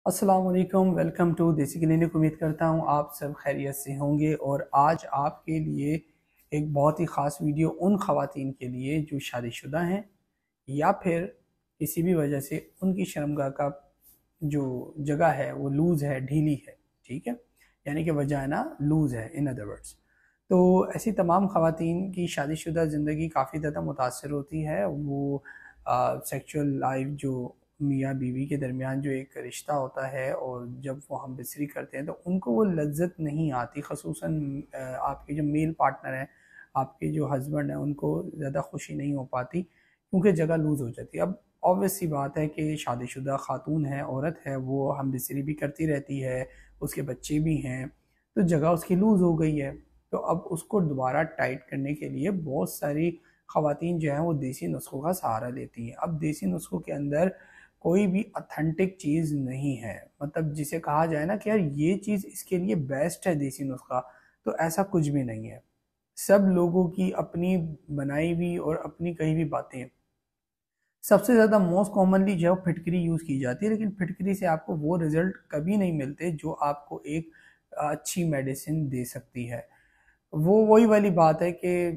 السلام علیکم، welcome to دیسی کلینک۔ امید کرتا ہوں آپ سب خیریت سے ہوں گے، اور آج آپ کے لیے ایک بہت ہی خاص ویڈیو ان خواتین کے لیے جو شادی شدہ ہیں یا پھر کسی بھی وجہ سے ان کی شرمگاہ کا جو جگہ ہے وہ لوز ہے، ڈھیلی ہے، ٹھیک ہے، یعنی کہ وجائنا لوز ہے ان ادر ورڈز۔ تو ایسی تمام خواتین کی شادی شدہ زندگی کافی زیادہ متاثر ہوتی ہے۔ وہ سیکچول لائف جو میاں بیوی کے درمیان جو ایک رشتہ ہوتا ہے، اور جب وہ ہم بستری کرتے ہیں تو ان کو وہ لذت نہیں آتی، خصوصاً آپ کے جو میل پارٹنر ہیں، آپ کے جو ہسبینڈ ہیں، ان کو زیادہ خوشی نہیں ہو پاتی کیونکہ جگہ لوز ہو جاتی ہے۔ اب obvious سی بات ہے کہ شادی شدہ خاتون ہے، عورت ہے، وہ ہم بستری بھی کرتی رہتی ہے، اس کے بچے بھی ہیں، تو جگہ اس کی لوز ہو گئی ہے۔ تو اب اس کو دوبارہ ٹائٹ کرنے کے لیے بہت ساری خواتین جو ہیں وہ دیسی نسخوں کا سہارا لیتی ہیں۔ اب دیسی نسخوں کے اندر کوئی بھی اتھینٹک چیز نہیں ہے، مطلب جسے کہا جائے نا کہ یار یہ چیز اس کے لیے بیسٹ ہے دیسی نسخہ، تو ایسا کچھ بھی نہیں ہے۔ سب لوگوں کی اپنی بنائی ہوئی اور اپنی کہی ہوئی باتیں ہیں۔ سب سے زیادہ موسٹ کامنلی جو ہے پھٹکری یوز کی جاتی ہے، لیکن پھٹکری سے آپ کو وہ رزلٹ کبھی نہیں ملتے جو آپ کو ایک اچھی میڈیسن دے سکتی ہے۔ وہی والی بات ہے کہ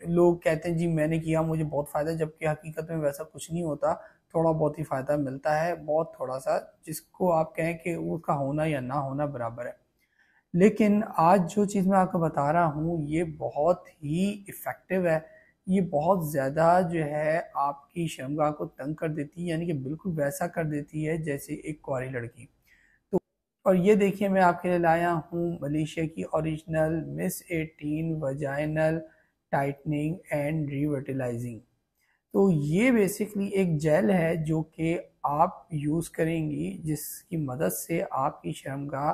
لوگ کہتے ہیں جی میں نے کیا مجھے بہت فائدہ، جبکہ حقیقت میں ویسا کچھ نہیں ہوتا، تھوڑا بہت ہی فائدہ ملتا ہے، بہت تھوڑا سا، جس کو آپ کہیں کہ اس کا ہونا یا نہ ہونا برابر ہے۔ لیکن آج جو چیز میں آپ کو بتا رہا ہوں یہ بہت ہی افیکٹو ہے، یہ بہت زیادہ جو ہے آپ کی شرمگاہ کو تنگ کر دیتی ہے، یعنی کہ بالکل ویسا کر دیتی ہے جیسے ایک کواری لڑکی۔ تو اور یہ دیکھیے میں آپ کے لیے لایا ہوں ملیشیا کی اوریجنل مس 18 وجائنل ٹائٹننگ اینڈ ریورٹیلائزنگ۔ تو یہ بیسکلی ایک جیل ہے جو کہ آپ یوز کریں گی، جس کی مدد سے آپ کی شرمگاہ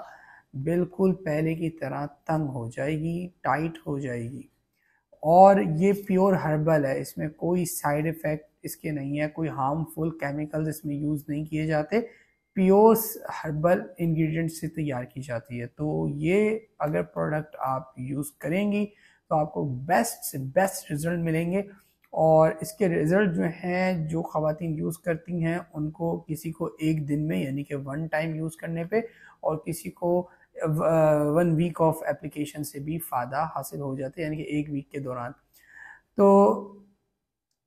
بالکل پہلے کی طرح تنگ ہو جائے گی، ٹائٹ ہو جائے گی، اور یہ پیور ہربل ہے، اس میں کوئی سائیڈ ایفیکٹ اس کے نہیں ہے، کوئی ہارمفل کیمیکلز اس میں یوز نہیں کیے جاتے، پیور ہربل انگریڈینٹ سے تیار کی جاتی ہے۔ تو یہ اگر پروڈکٹ آپ یوز کریں گی تو آپ کو بیسٹ سے بیسٹ رزلٹ ملیں گے، اور اس کے رزلٹ جو ہیں جو خواتین یوز کرتی ہیں ان کو کسی کو ایک دن میں یعنی کہ ون ٹائم یوز کرنے پہ، اور کسی کو 1 ویک آف اپلیکیشن سے بھی فائدہ حاصل ہو جاتے ہیں، یعنی کہ ایک ویک کے دوران۔ تو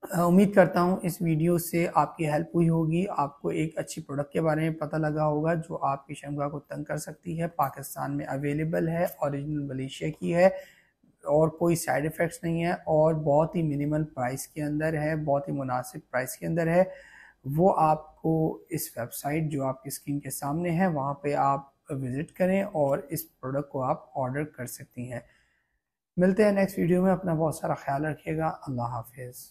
امید کرتا ہوں اس ویڈیو سے آپ کی ہیلپ ہوئی ہوگی، آپ کو ایک اچھی پروڈکٹ کے بارے میں پتہ لگا ہوگا جو آپ کی شرمگاہ کو تنگ کر سکتی ہے، پاکستان میں اویلیبل ہے، اوریجنل ملیشیا کی ہے، اور کوئی سائیڈ ایفیکٹس نہیں ہے، اور بہت ہی منیمل پرائس کے اندر ہے، بہت ہی مناسب پرائس کے اندر ہے۔ وہ آپ کو اس ویب سائٹ جو آپ کی اسکرین کے سامنے ہے وہاں پہ آپ وزٹ کریں اور اس پروڈکٹ کو آپ آرڈر کر سکتی ہیں۔ ملتے ہیں نیکسٹ ویڈیو میں، اپنا بہت سارا خیال رکھیے گا، اللہ حافظ۔